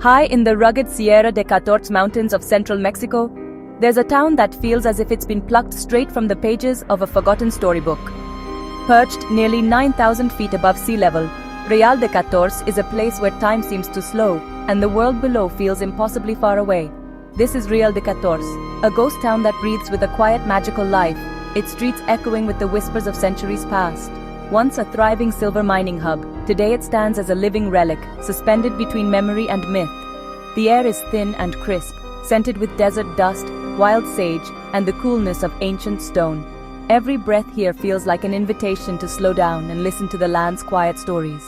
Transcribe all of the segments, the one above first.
High in the rugged Sierra de Catorce mountains of central Mexico, there's a town that feels as if it's been plucked straight from the pages of a forgotten storybook. Perched nearly 9,000 feet above sea level, Real de Catorce is a place where time seems to slow and the world below feels impossibly far away. This is Real de Catorce, a ghost town that breathes with a quiet, magical life, its streets echoing with the whispers of centuries past. Once a thriving silver mining hub, today it stands as a living relic, suspended between memory and myth. The air is thin and crisp, scented with desert dust, wild sage, and the coolness of ancient stone. Every breath here feels like an invitation to slow down and listen to the land's quiet stories.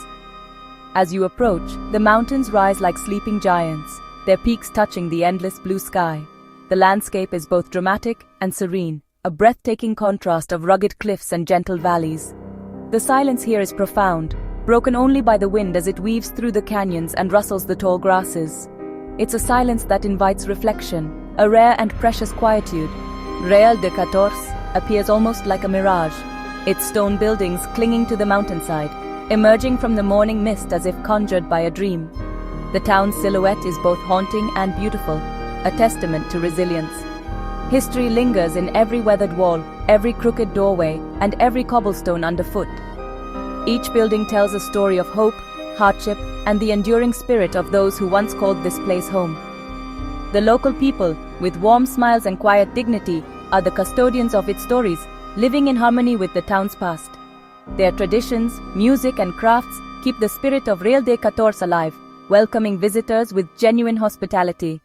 As you approach, the mountains rise like sleeping giants, their peaks touching the endless blue sky. The landscape is both dramatic and serene, a breathtaking contrast of rugged cliffs and gentle valleys. The silence here is profound, broken only by the wind as it weaves through the canyons and rustles the tall grasses. It's a silence that invites reflection, a rare and precious quietude. Real de Catorce appears almost like a mirage, its stone buildings clinging to the mountainside, emerging from the morning mist as if conjured by a dream. The town's silhouette is both haunting and beautiful, a testament to resilience. History lingers in every weathered wall, every crooked doorway, and every cobblestone underfoot. Each building tells a story of hope, hardship, and the enduring spirit of those who once called this place home. The local people, with warm smiles and quiet dignity, are the custodians of its stories, living in harmony with the town's past. Their traditions, music, and crafts keep the spirit of Real de Catorce alive, welcoming visitors with genuine hospitality.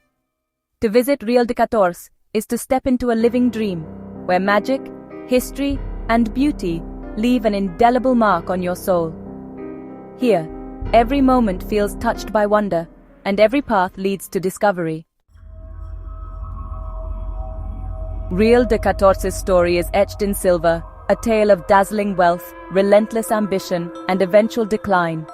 To visit Real de Catorce is to step into a living dream, where magic, history, and beauty leave an indelible mark on your soul. Here, every moment feels touched by wonder, and every path leads to discovery. Real de Catorce's story is etched in silver, a tale of dazzling wealth, relentless ambition, and eventual decline.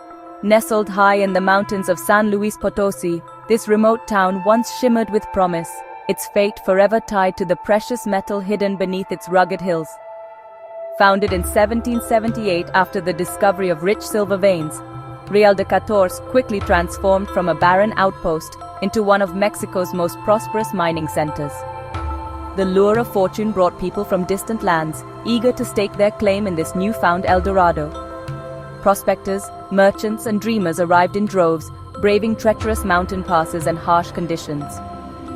Nestled high in the mountains of San Luis Potosi, this remote town once shimmered with promise, its fate forever tied to the precious metal hidden beneath its rugged hills. Founded in 1778 after the discovery of rich silver veins, Real de Catorce quickly transformed from a barren outpost into one of Mexico's most prosperous mining centers. The lure of fortune brought people from distant lands, eager to stake their claim in this newfound El Dorado. Prospectors, merchants, and dreamers arrived in droves, braving treacherous mountain passes and harsh conditions.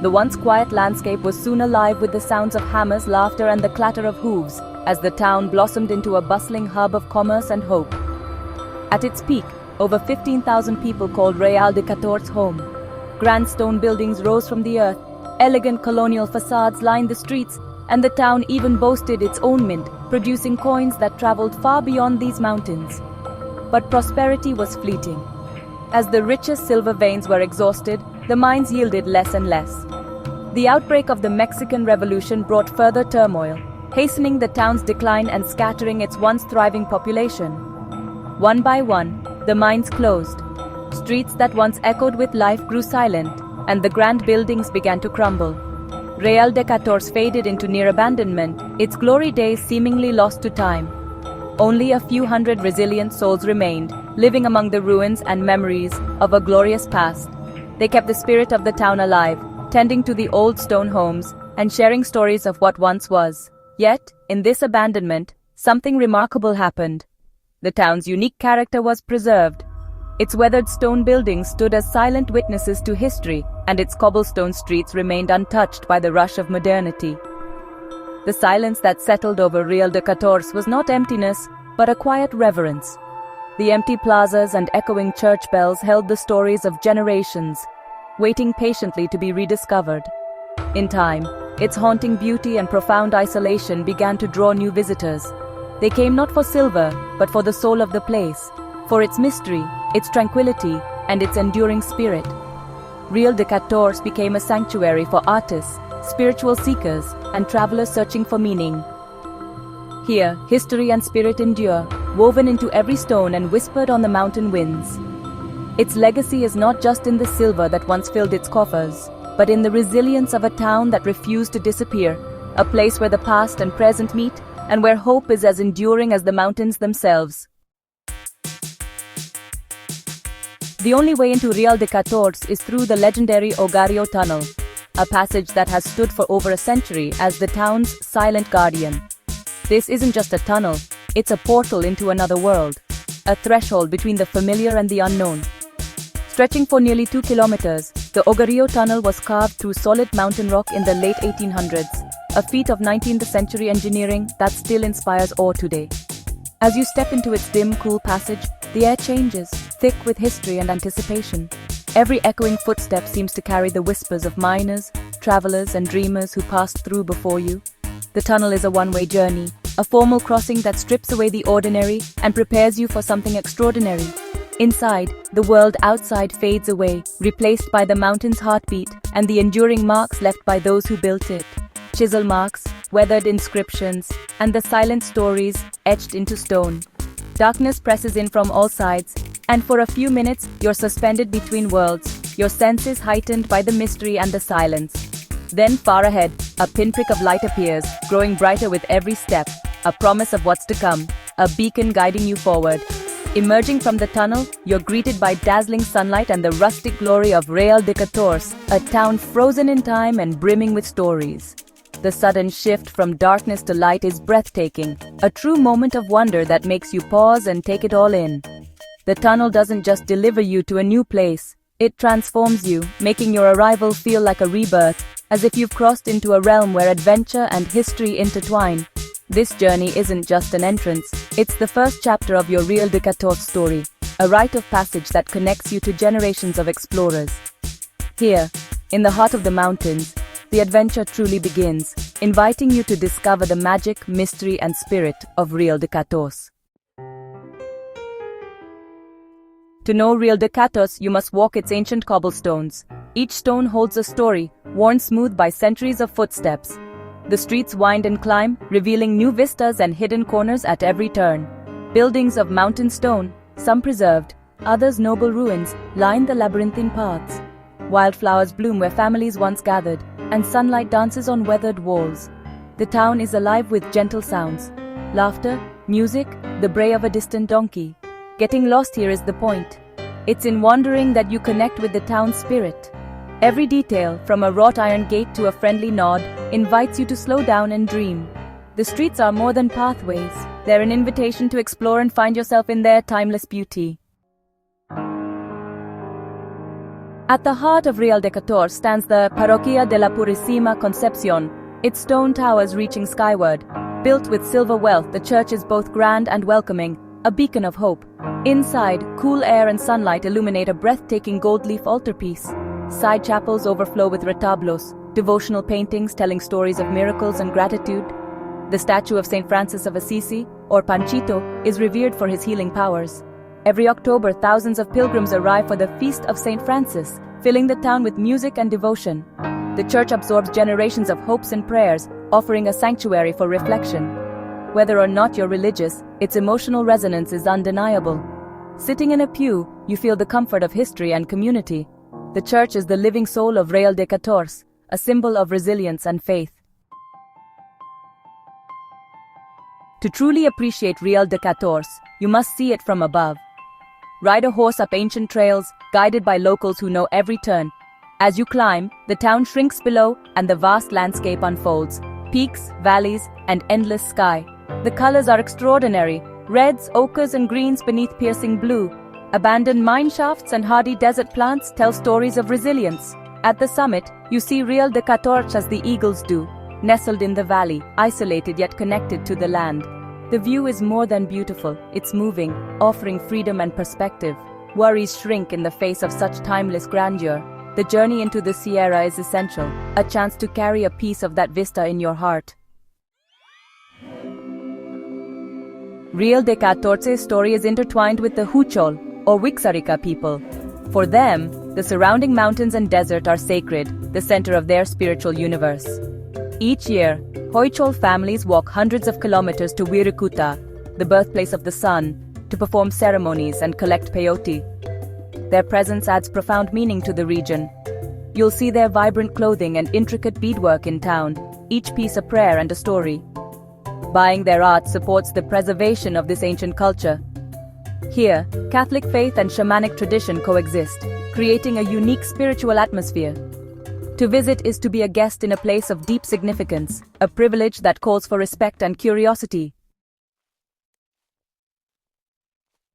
The once quiet landscape was soon alive with the sounds of hammers, laughter, and the clatter of hooves, as the town blossomed into a bustling hub of commerce and hope. At its peak, over 15,000 people called Real de Catorce home. Grand stone buildings rose from the earth, elegant colonial facades lined the streets, and the town even boasted its own mint, producing coins that traveled far beyond these mountains. But prosperity was fleeting. As the richest silver veins were exhausted, the mines yielded less and less. The outbreak of the Mexican Revolution brought further turmoil, hastening the town's decline and scattering its once thriving population. One by one, the mines closed. Streets that once echoed with life grew silent, and the grand buildings began to crumble. Real de Catorce faded into near abandonment, its glory days seemingly lost to time. Only a few hundred resilient souls remained, living among the ruins and memories of a glorious past. They kept the spirit of the town alive, tending to the old stone homes and sharing stories of what once was. Yet, in this abandonment, something remarkable happened. The town's unique character was preserved. Its weathered stone buildings stood as silent witnesses to history, and its cobblestone streets remained untouched by the rush of modernity. The silence that settled over Real de Catorce was not emptiness, but a quiet reverence. The empty plazas and echoing church bells held the stories of generations, waiting patiently to be rediscovered. In time, its haunting beauty and profound isolation began to draw new visitors. They came not for silver, but for the soul of the place, for its mystery, its tranquility, and its enduring spirit. Real de Catorce became a sanctuary for artists, spiritual seekers, and travelers searching for meaning. Here, history and spirit endure, woven into every stone and whispered on the mountain winds. Its legacy is not just in the silver that once filled its coffers, but in the resilience of a town that refused to disappear, a place where the past and present meet, and where hope is as enduring as the mountains themselves. The only way into Real de Catorce is through the legendary Ogario Tunnel, a passage that has stood for over a century as the town's silent guardian. This isn't just a tunnel, it's a portal into another world, a threshold between the familiar and the unknown. Stretching for nearly 2 kilometers, the Ogario Tunnel was carved through solid mountain rock in the late 1800s, a feat of 19th century engineering that still inspires awe today. As you step into its dim, cool passage, the air changes, thick with history and anticipation. Every echoing footstep seems to carry the whispers of miners, travelers, and dreamers who passed through before you. The tunnel is a one-way journey, a formal crossing that strips away the ordinary and prepares you for something extraordinary. Inside, the world outside fades away, replaced by the mountain's heartbeat and the enduring marks left by those who built it. Chisel marks, weathered inscriptions, and the silent stories etched into stone. Darkness presses in from all sides, and for a few minutes, you're suspended between worlds, your senses heightened by the mystery and the silence. Then, far ahead, a pinprick of light appears, growing brighter with every step, a promise of what's to come, a beacon guiding you forward. Emerging from the tunnel, you're greeted by dazzling sunlight and the rustic glory of Real de Catorce, a town frozen in time and brimming with stories. The sudden shift from darkness to light is breathtaking, a true moment of wonder that makes you pause and take it all in. The tunnel doesn't just deliver you to a new place, it transforms you, making your arrival feel like a rebirth, as if you've crossed into a realm where adventure and history intertwine. This journey isn't just an entrance, it's the first chapter of your Real de Catorce story, a rite of passage that connects you to generations of explorers. Here, in the heart of the mountains, the adventure truly begins, inviting you to discover the magic, mystery, and spirit of Real de Catorce. To know Real de Catorce, you must walk its ancient cobblestones. Each stone holds a story, worn smooth by centuries of footsteps. The streets wind and climb, revealing new vistas and hidden corners at every turn. Buildings of mountain stone, some preserved, others noble ruins, line the labyrinthine paths. Wildflowers bloom where families once gathered, and sunlight dances on weathered walls. The town is alive with gentle sounds. Laughter, music, the bray of a distant donkey. Getting lost here is the point. It's in wandering that you connect with the town's spirit. Every detail, from a wrought iron gate to a friendly nod, invites you to slow down and dream. The streets are more than pathways. They're an invitation to explore and find yourself in their timeless beauty. At the heart of Real de Catorce stands the Parroquia de la Purísima Concepción, its stone towers reaching skyward. Built with silver wealth, the church is both grand and welcoming, a beacon of hope. Inside, cool air and sunlight illuminate a breathtaking gold leaf altarpiece. Side chapels overflow with retablos, devotional paintings telling stories of miracles and gratitude. The statue of St. Francis of Assisi, or Panchito, is revered for his healing powers. Every October, thousands of pilgrims arrive for the Feast of St. Francis, filling the town with music and devotion. The church absorbs generations of hopes and prayers, offering a sanctuary for reflection. Whether or not you're religious, its emotional resonance is undeniable. Sitting in a pew, you feel the comfort of history and community. The church is the living soul of Real de Catorce, a symbol of resilience and faith. To truly appreciate Real de Catorce, you must see it from above. Ride a horse up ancient trails, guided by locals who know every turn. As you climb, the town shrinks below and the vast landscape unfolds. Peaks, valleys, and endless sky. The colors are extraordinary. Reds, ochres, and greens beneath piercing blue. Abandoned mine shafts and hardy desert plants tell stories of resilience. At the summit, you see Real de Catorce as the eagles do, nestled in the valley, isolated yet connected to the land. The view is more than beautiful, it's moving, offering freedom and perspective. Worries shrink in the face of such timeless grandeur. The journey into the Sierra is essential, a chance to carry a piece of that vista in your heart. Real de Catorce's story is intertwined with the Huchol, or Wixárika people. For them, the surrounding mountains and desert are sacred, the center of their spiritual universe. Each year, Huichol families walk hundreds of kilometers to Wirikuta, the birthplace of the sun, to perform ceremonies and collect peyote. Their presence adds profound meaning to the region. You'll see their vibrant clothing and intricate beadwork in town, each piece a prayer and a story. Buying their art supports the preservation of this ancient culture. Here, Catholic faith and shamanic tradition coexist, creating a unique spiritual atmosphere. To visit is to be a guest in a place of deep significance, a privilege that calls for respect and curiosity.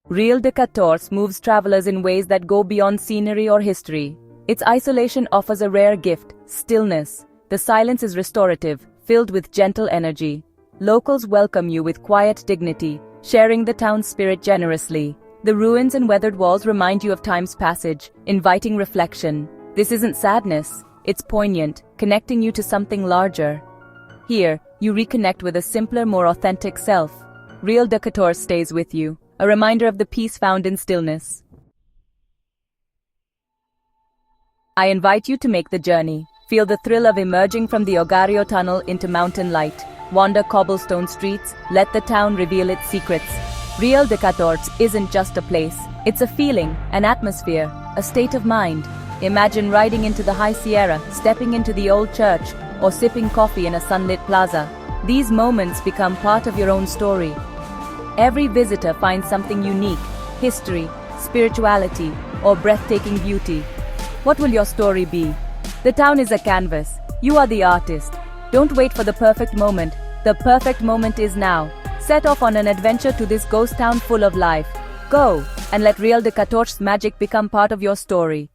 Real de 14 moves travelers in ways that go beyond scenery or history. Its isolation offers a rare gift, stillness. The silence is restorative, filled with gentle energy. Locals welcome you with quiet dignity, sharing the town's spirit generously. The ruins and weathered walls remind you of time's passage, inviting reflection. This isn't sadness, it's poignant, connecting you to something larger. Here, you reconnect with a simpler, more authentic self. Real de 14 stays with you, a reminder of the peace found in stillness. I invite you to make the journey. Feel the thrill of emerging from the Ogario tunnel into mountain light. Wander cobblestone streets, let the town reveal its secrets. Real de 14 isn't just a place, it's a feeling, an atmosphere, a state of mind. Imagine riding into the High Sierra, stepping into the old church, or sipping coffee in a sunlit plaza. These moments become part of your own story. Every visitor finds something unique, history, spirituality, or breathtaking beauty. What will your story be? The town is a canvas. You are the artist. Don't wait for the perfect moment. The perfect moment is now. Set off on an adventure to this ghost town full of life. Go, and let Real de 14's magic become part of your story.